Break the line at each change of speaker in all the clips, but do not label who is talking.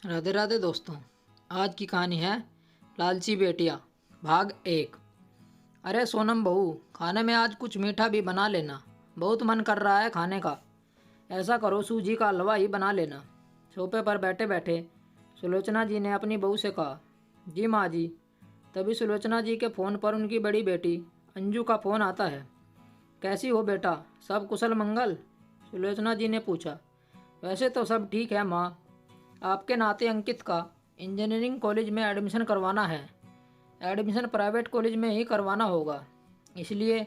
राधे राधे दोस्तों। आज की कहानी है लालची बेटियाँ भाग 1। अरे सोनम बहू, खाने में आज कुछ मीठा भी बना लेना। बहुत मन कर रहा है खाने का। ऐसा करो, सूजी का हलवा ही बना लेना। सोफे पर बैठे बैठे सुलोचना जी ने अपनी बहू से कहा। जी माँ जी। तभी सुलोचना जी के फ़ोन पर उनकी बड़ी बेटी अंजू का फ़ोन आता है। कैसी हो बेटा, सब कुशल मंगल? सुलोचना जी ने पूछा। वैसे तो सब ठीक है माँ। आपके नाते अंकित का इंजीनियरिंग कॉलेज में एडमिशन करवाना है। एडमिशन प्राइवेट कॉलेज में ही करवाना होगा, इसलिए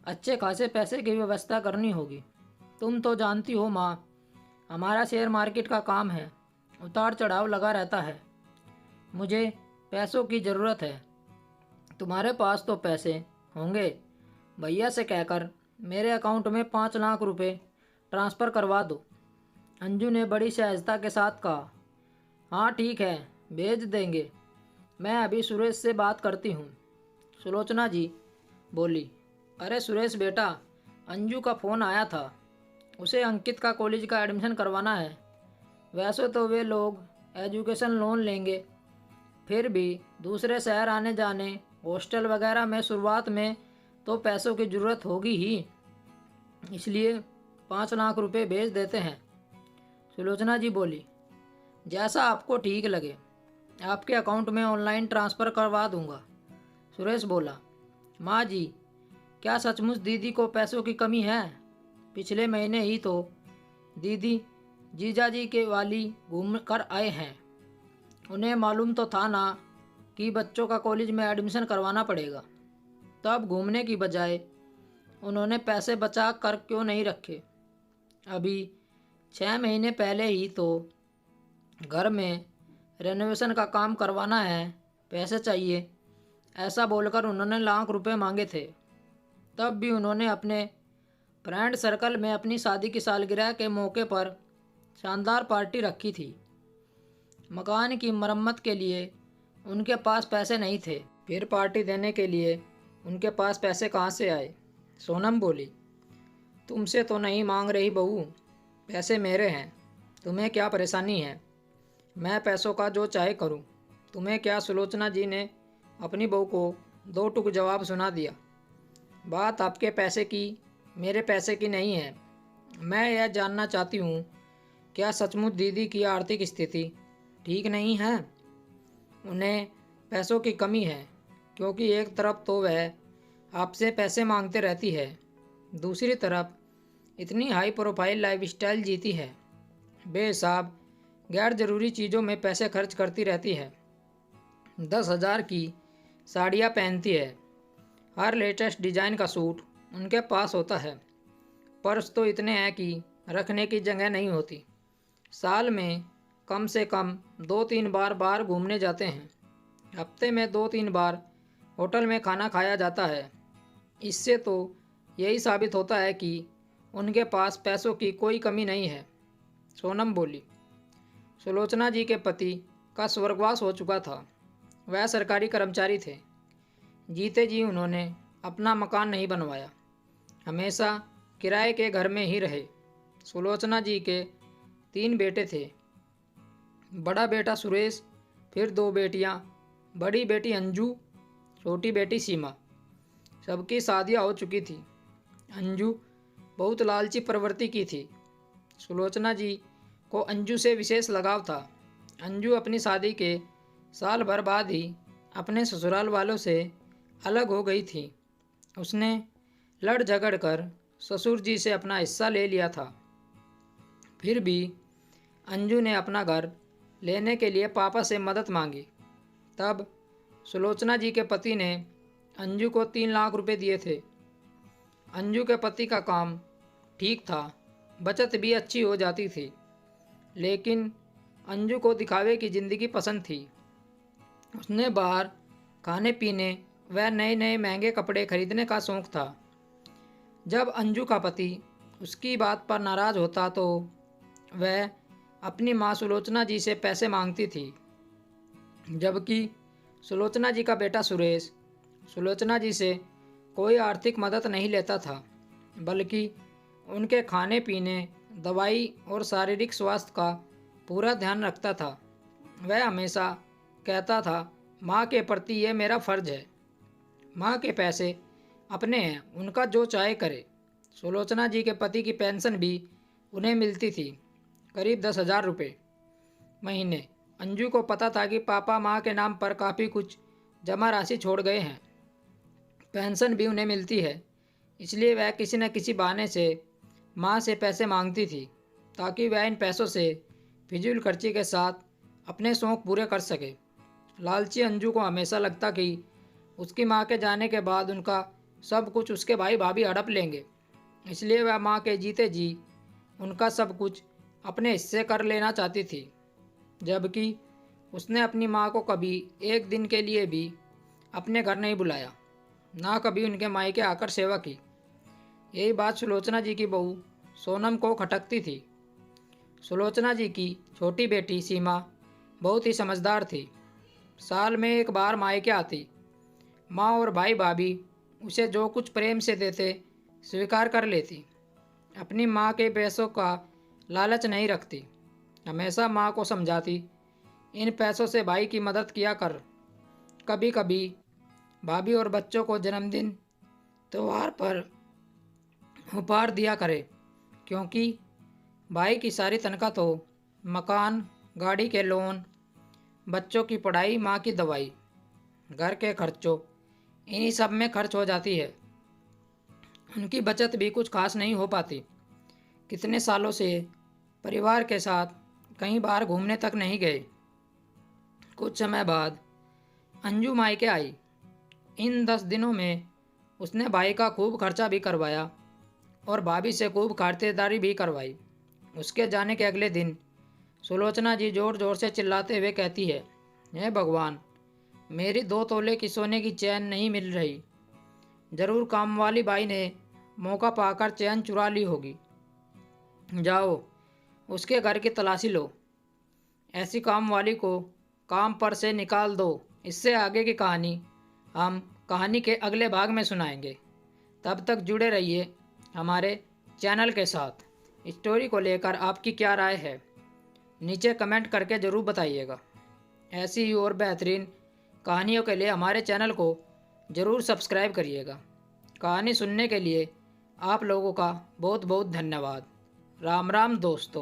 अच्छे खासे पैसे की व्यवस्था करनी होगी। तुम तो जानती हो माँ, हमारा शेयर मार्केट का काम है, उतार चढ़ाव लगा रहता है। मुझे पैसों की ज़रूरत है। तुम्हारे पास तो पैसे होंगे, भैया से कहकर मेरे अकाउंट में 5 लाख रुपए ट्रांसफ़र करवा दो। अंजू ने बड़ी सहजता के साथ कहा। हाँ ठीक है, भेज देंगे। मैं अभी सुरेश से बात करती हूँ। सुलोचना जी बोली। अरे सुरेश बेटा, अंजू का फ़ोन आया था। उसे अंकित का कॉलेज का एडमिशन करवाना है। वैसे तो वे लोग एजुकेशन लोन लेंगे, फिर भी दूसरे शहर आने जाने, हॉस्टल वगैरह में शुरुआत में तो पैसों की ज़रूरत होगी ही, इसलिए 5 लाख रुपए भेज देते हैं। सुलोचना जी बोली। जैसा आपको ठीक लगे, आपके अकाउंट में ऑनलाइन ट्रांसफ़र करवा दूंगा। सुरेश बोला। माँ जी, क्या सचमुच दीदी को पैसों की कमी है? पिछले महीने ही तो दीदी जीजा जी के वाली घूम कर आए हैं। उन्हें मालूम तो था ना कि बच्चों का कॉलेज में एडमिशन करवाना पड़ेगा, तब घूमने की बजाय उन्होंने पैसे बचा कर क्यों नहीं रखे? अभी 6 महीने पहले ही तो घर में रेनोवेशन का काम करवाना है, पैसे चाहिए, ऐसा बोलकर उन्होंने लाख रुपए मांगे थे। तब भी उन्होंने अपने फ्रेंड सर्कल में अपनी शादी की सालगिरह के मौके पर शानदार पार्टी रखी थी। मकान की मरम्मत के लिए उनके पास पैसे नहीं थे, फिर पार्टी देने के लिए उनके पास पैसे कहाँ से आए? सोनम बोली। तुमसे तो नहीं मांग रही बहू, पैसे मेरे हैं, तुम्हें क्या परेशानी है? मैं पैसों का जो चाहे करूं। तुम्हें क्या? सुलोचना जी ने अपनी बहू को दो टूक जवाब सुना दिया। बात आपके पैसे की, मेरे पैसे की नहीं है। मैं यह जानना चाहती हूँ, क्या सचमुच दीदी की आर्थिक स्थिति ठीक नहीं है? उन्हें पैसों की कमी है, क्योंकि एक तरफ तो वह आपसे पैसे मांगते रहती है, दूसरी तरफ इतनी हाई प्रोफाइल लाइफस्टाइल जीती है, बेहिसाब गैर ज़रूरी चीज़ों में पैसे खर्च करती रहती है। 10,000 की साड़ियाँ पहनती है, हर लेटेस्ट डिज़ाइन का सूट उनके पास होता है। पर्स तो इतने हैं कि रखने की जगह नहीं होती। साल में कम से कम 2-3 बार बाहर घूमने जाते हैं। हफ्ते में 2-3 बार होटल में खाना खाया जाता है। इससे तो यही साबित होता है कि उनके पास पैसों की कोई कमी नहीं है। सोनम बोली। सुलोचना जी के पति का स्वर्गवास हो चुका था। वह सरकारी कर्मचारी थे। जीते जी उन्होंने अपना मकान नहीं बनवाया, हमेशा किराए के घर में ही रहे। सुलोचना जी के 3 बेटे थे। बड़ा बेटा सुरेश, फिर 2 बेटियां, बड़ी बेटी अंजू, छोटी बेटी सीमा। सबकी शादियां हो चुकी थी। अंजू बहुत लालची प्रवृत्ति की थी। सुलोचना जी को अंजू से विशेष लगाव था। अंजू अपनी शादी के साल भर बाद ही अपने ससुराल वालों से अलग हो गई थी। उसने लड़ झगड़ कर ससुर जी से अपना हिस्सा ले लिया था। फिर भी अंजू ने अपना घर लेने के लिए पापा से मदद मांगी। तब सुलोचना जी के पति ने अंजू को 3 लाख रुपए दिए थे। अंजू के पति का काम ठीक था, बचत भी अच्छी हो जाती थी, लेकिन अंजू को दिखावे की ज़िंदगी पसंद थी। उसने बाहर खाने पीने व नए नए महंगे कपड़े खरीदने का शौक़ था। जब अंजू का पति उसकी बात पर नाराज़ होता तो वह अपनी माँ सुलोचना जी से पैसे मांगती थी, जबकि सुलोचना जी का बेटा सुरेश सुलोचना जी से कोई आर्थिक मदद नहीं लेता था, बल्कि उनके खाने पीने, दवाई और शारीरिक स्वास्थ्य का पूरा ध्यान रखता था। वह हमेशा कहता था, माँ के प्रति ये मेरा फर्ज है। माँ के पैसे अपने हैं, उनका जो चाहे करे। सुलोचना जी के पति की पेंशन भी उन्हें मिलती थी, करीब 10,000 रुपये महीने। अंजू को पता था कि पापा माँ के नाम पर काफ़ी कुछ जमा राशि छोड़ गए हैं। पेंशन भी उन्हें मिलती है, इसलिए वह किसी न किसी बहाने से माँ से पैसे मांगती थी, ताकि वह इन पैसों से फिजूल खर्ची के साथ अपने शौक़ पूरे कर सके। लालची अंजू को हमेशा लगता कि उसकी माँ के जाने के बाद उनका सब कुछ उसके भाई भाभी हड़प लेंगे, इसलिए वह माँ के जीते जी उनका सब कुछ अपने हिस्से कर लेना चाहती थी। जबकि उसने अपनी माँ को कभी एक दिन के लिए भी अपने घर नहीं बुलाया, ना कभी उनके मायके आकर सेवा की। यही बात सुलोचना जी की बहू सोनम को खटकती थी। सुलोचना जी की छोटी बेटी सीमा बहुत ही समझदार थी। साल में एक बार मायके आती। माँ और भाई भाभी उसे जो कुछ प्रेम से देते स्वीकार कर लेती। अपनी माँ के पैसों का लालच नहीं रखती। हमेशा माँ को समझाती, इन पैसों से भाई की मदद किया कर। कभी कभी भाभी और बच्चों को जन्मदिन त्योहार पर उपहार दिया करे, क्योंकि भाई की सारी तनख्वाह तो मकान, गाड़ी के लोन, बच्चों की पढ़ाई, माँ की दवाई, घर के खर्चों, इन्हीं सब में खर्च हो जाती है। उनकी बचत भी कुछ खास नहीं हो पाती। कितने सालों से परिवार के साथ कहीं बाहर घूमने तक नहीं गए। कुछ समय बाद अंजू मायके आई। इन 10 दिनों में उसने भाई का खूब खर्चा भी करवाया और भाभी से खूब खातिरदारी भी करवाई। उसके जाने के अगले दिन सुलोचना जी जोर जोर से चिल्लाते हुए कहती है, हे भगवान, मेरी 2 तोले की सोने की चैन नहीं मिल रही। जरूर काम वाली बाई ने मौका पाकर चैन चुरा ली होगी। जाओ उसके घर की तलाशी लो। ऐसी काम वाली को काम पर से निकाल दो। इससे आगे की कहानी हम कहानी के अगले भाग में सुनाएंगे। तब तक जुड़े रहिए हमारे चैनल के साथ। स्टोरी को लेकर आपकी क्या राय है, नीचे कमेंट करके ज़रूर बताइएगा। ऐसी ही और बेहतरीन कहानियों के लिए हमारे चैनल को ज़रूर सब्सक्राइब करिएगा। कहानी सुनने के लिए आप लोगों का बहुत बहुत धन्यवाद। राम राम दोस्तों।